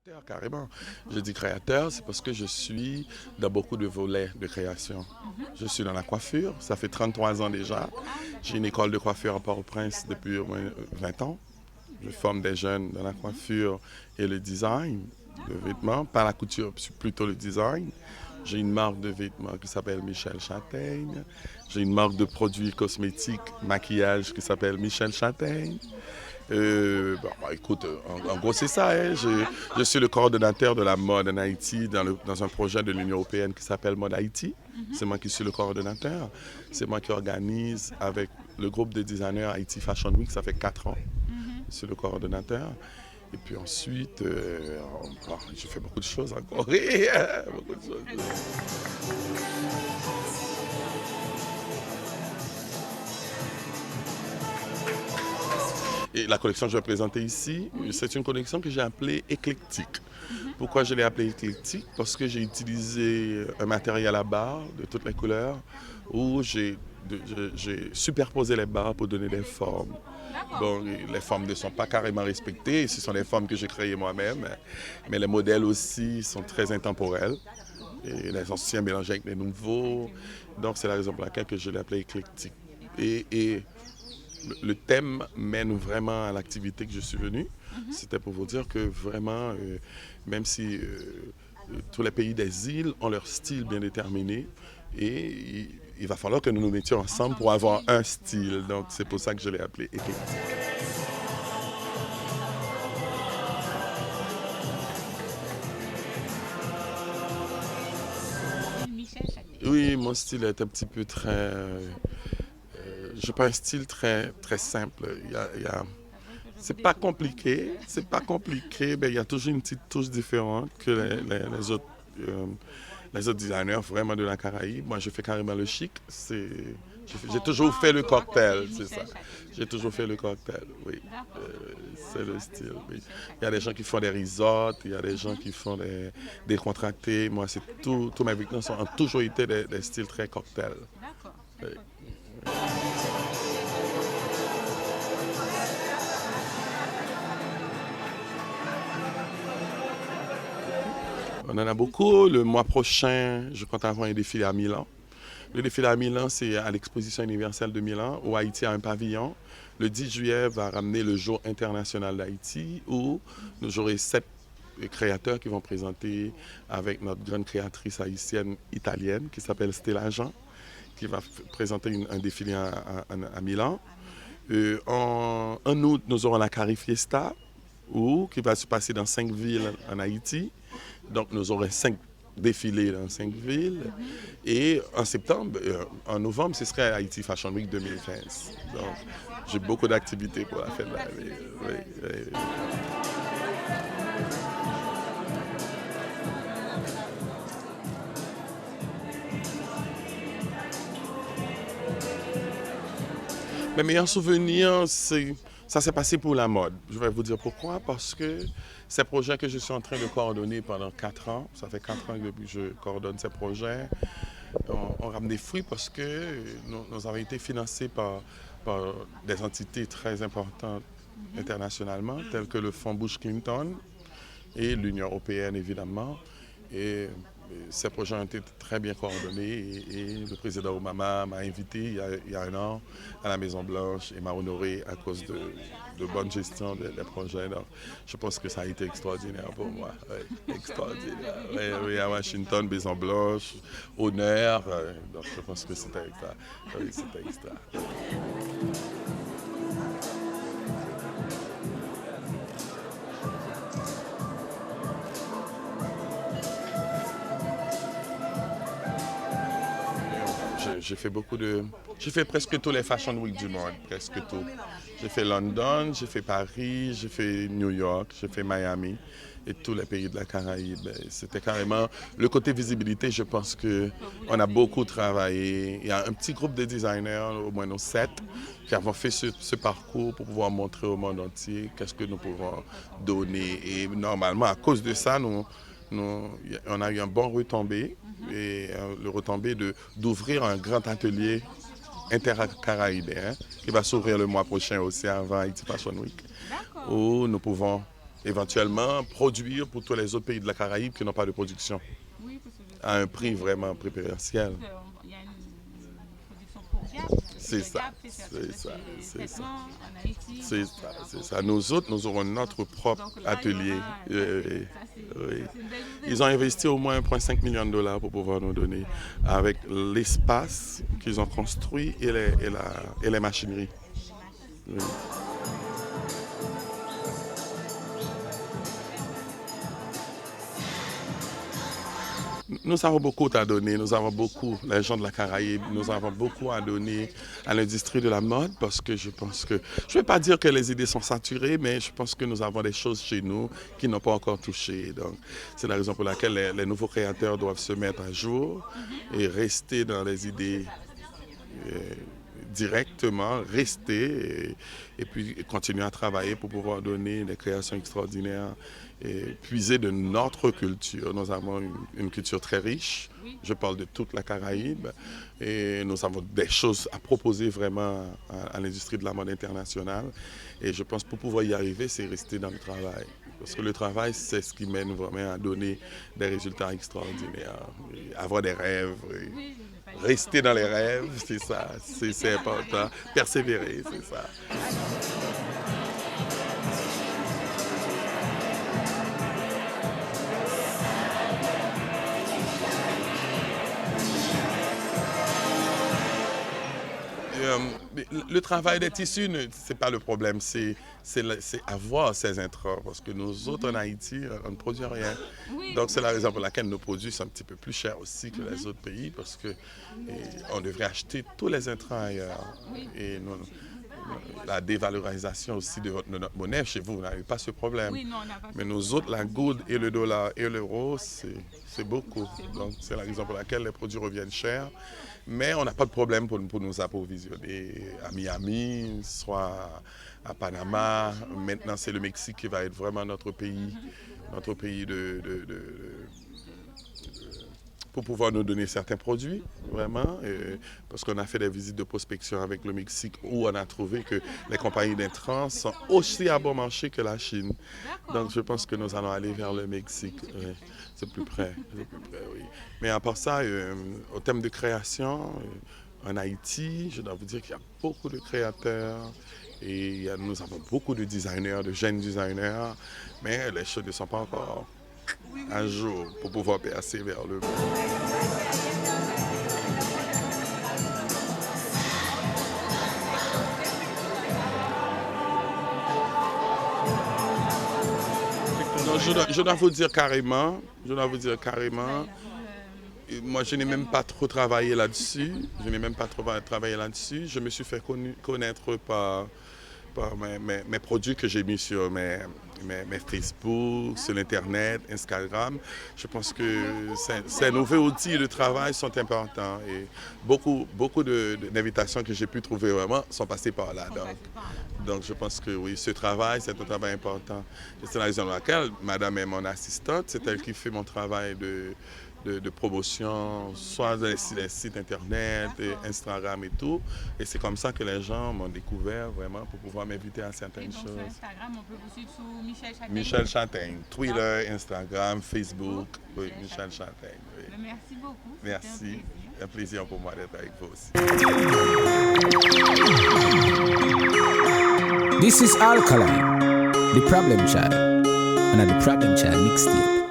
créateur, carrément. Je dis créateur, c'est parce que je suis dans beaucoup de volets de création. Je suis dans la coiffure, ça fait 33 ans déjà. J'ai une école de coiffure à Port-au-Prince depuis au moins 20 ans. Je forme des jeunes dans la coiffure et le design de vêtements, pas la couture, plutôt le design. J'ai une marque de vêtements qui s'appelle Michel Châtaigne. J'ai une marque de produits cosmétiques, maquillage qui s'appelle Michel Châtaigne. Écoute, en gros, c'est ça. Hein. Je suis le coordonnateur de la mode en Haïti dans un projet de l'Union européenne qui s'appelle Mode Haïti. C'est moi qui suis le coordonnateur. C'est moi qui organise avec le groupe de designers Haïti Fashion Week. Ça fait 4 ans. Je suis le coordonnateur. Et puis ensuite, je fais beaucoup de choses encore. Beaucoup de choses. Et la collection que je vais présenter ici, c'est une collection que j'ai appelée éclectique. Pourquoi je l'ai appelée éclectique? Parce que j'ai utilisé un matériel à barres de toutes les couleurs où j'ai superposé les barres pour donner des formes. Bon, les formes ne sont pas carrément respectées, ce sont des formes que j'ai créées moi-même, mais les modèles aussi sont très intemporels. Et les anciens mélangés avec les nouveaux. Donc c'est la raison pour laquelle je l'ai appelé éclectique. Et le thème mène vraiment à l'activité que je suis venu. C'était pour vous dire que vraiment, même si tous les pays des îles ont leur style bien déterminé, et il va falloir que nous nous mettions ensemble pour avoir un style. Donc c'est pour ça que je l'ai appelé éclectique. Oui, mon style est un petit peu très... je n'ai pas un style très simple. C'est pas compliqué, mais il y a toujours une petite touche différente que euh, les autres designers vraiment de la Caraïbe. Moi, je fais carrément le chic. J'ai toujours fait le cocktail, c'est ça. J'ai toujours fait le cocktail, oui. C'est le style, oui. Il y a des gens qui font des resorts, il y a des gens qui font des contractés. Moi, tous mes victimes ont toujours été des styles très cocktail. Oui. On en a beaucoup. Le mois prochain, je compte avoir un défilé à Milan. Le défilé à Milan, c'est à l'exposition universelle de Milan, où Haïti a un pavillon. Le 10 juillet va ramener le jour international d'Haïti, où nous aurons 7 créateurs qui vont présenter avec notre grande créatrice haïtienne italienne qui s'appelle Stella Jean, qui va présenter un défilé à Milan. En août, nous aurons la Cari Fiesta, qui va se passer dans 5 villes en Haïti. Donc, nous aurons 5 défilés dans 5 villes. Et en septembre, en novembre, ce serait Haïti Fashion Week 2015. Donc, j'ai beaucoup d'activités pour la fête de l'année. Oui, oui, oui. Mes meilleurs souvenirs, ça s'est passé pour la mode. Je vais vous dire pourquoi. Parce que ces projets que je suis en train de coordonner pendant 4 ans, ça fait 4 ans que je coordonne ces projets, ont ramené fruits parce que nous avons été financés par des entités très importantes internationalement, telles que le Fonds Bush Clinton et l'Union européenne, évidemment. Et ces projets ont été très bien coordonnés et le président Obama m'a invité il y a 1 an à la Maison-Blanche et m'a honoré à cause de bonne gestion des projets. Donc, je pense que ça a été extraordinaire pour moi. Oui, extraordinaire. Oui, oui, à Washington, Maison-Blanche, honneur. Donc, je pense que c'était extra. Oui, c'était extra. J'ai fait presque tous les Fashion Week du monde, presque tout. J'ai fait London, j'ai fait Paris, j'ai fait New York, j'ai fait Miami et tous les pays de la Caraïbe. C'était carrément le côté visibilité. Je pense que on a beaucoup travaillé. Il y a un petit groupe de designers, au moins nos 7, qui avons fait ce parcours pour pouvoir montrer au monde entier qu'est-ce que nous pouvons donner. Et normalement, à cause de ça, on a eu un bon retombé et le retombé d'ouvrir un grand atelier intercaraïbéen qui va s'ouvrir le mois prochain aussi avant Haïti Fashion Week, où nous pouvons éventuellement produire pour tous les autres pays de la Caraïbe qui n'ont pas de production Oui, parce que à un prix vraiment préférentiel. il y a une production pour Gap. C'est Le ça, Gap fait c'est ça, c'est ça. traitements en Haïti. C'est ça, c'est ça. Nous autres, nous aurons notre propre Donc là, atelier. il y aura- Oui, ça, c'est oui. c'est une belle idée. Ils ont investi au moins 1,5 million de dollars pour pouvoir nous donner, avec l'espace qu'ils ont construit et les machineries. Oui. Nous avons beaucoup à donner, nous avons beaucoup, les gens de la Caraïbe, nous avons beaucoup à donner à l'industrie de la mode parce que je pense que, je ne vais pas dire que les idées sont saturées, mais je pense que nous avons des choses chez nous qui n'ont pas encore touché. Donc, c'est la raison pour laquelle les nouveaux créateurs doivent se mettre à jour et rester dans les idées directement, rester et puis continuer à travailler pour pouvoir donner des créations extraordinaires et puiser de notre culture. Nous avons une culture très riche, je parle de toute la Caraïbe, et nous avons des choses à proposer vraiment à l'industrie de la mode internationale. Et je pense que pour pouvoir y arriver, c'est rester dans le travail. Parce que le travail, c'est ce qui mène vraiment à donner des résultats extraordinaires, avoir des rêves. Rester dans les rêves, c'est ça, c'est important. Persévérer, c'est ça. Le travail des tissus, ce n'est pas le problème, c'est avoir ces intrants. Parce que nous autres en Haïti, on ne produit rien. Donc c'est la raison pour laquelle nos produits sont un petit peu plus chers aussi que les autres pays. Parce qu'on devrait acheter tous les intrants ailleurs. Et la dévalorisation aussi de notre monnaie, chez vous, vous n'avez pas ce problème. Oui, non, on n'a pas Mais nous autres, la goude et le dollar et l'euro, c'est beaucoup. Donc c'est la raison pour laquelle les produits reviennent chers. Mais on n'a pas de problème pour nous approvisionner à Miami, soit à Panama. Maintenant, c'est le Mexique qui va être vraiment notre pays pour pouvoir nous donner certains produits, vraiment, parce qu'on a fait des visites de prospection avec le Mexique où on a trouvé que les compagnies d'intrants sont aussi à bon marché que la Chine. Donc je pense que nous allons aller vers le Mexique. Oui. C'est plus près, oui. Mais à part ça, au thème de création, en Haïti, je dois vous dire qu'il y a beaucoup de créateurs et nous avons beaucoup de designers, de jeunes designers, mais les choses ne sont pas encore à jour pour pouvoir passer vers le bas. Non, je dois vous dire carrément, moi je n'ai même pas trop travaillé là-dessus, je me suis fait connaître par mes produits que j'ai mis sur mes Facebook, sur l'Internet, Instagram. Je pense que ces nouveaux outils de travail sont importants et beaucoup d'invitations que j'ai pu trouver vraiment sont passées par là. Donc je pense que oui, ce travail, c'est un travail important. C'est la raison pour laquelle Madame est mon assistante, c'est elle qui fait mon travail de promotion, soit dans les sites internet, Instagram et tout. Et c'est comme ça que les gens m'ont découvert vraiment pour pouvoir m'inviter à certaines choses. Sur Instagram, on peut vous suivre sur Michel Châtaigne. Michel Châtaigne, Twitter, Instagram, Facebook, oui, Michel Châtaigne. Oui. Merci beaucoup. Merci, un plaisir pour moi d'être avec vous aussi. This is Alkaline, the Problem Child, and the Problem Child mixtape.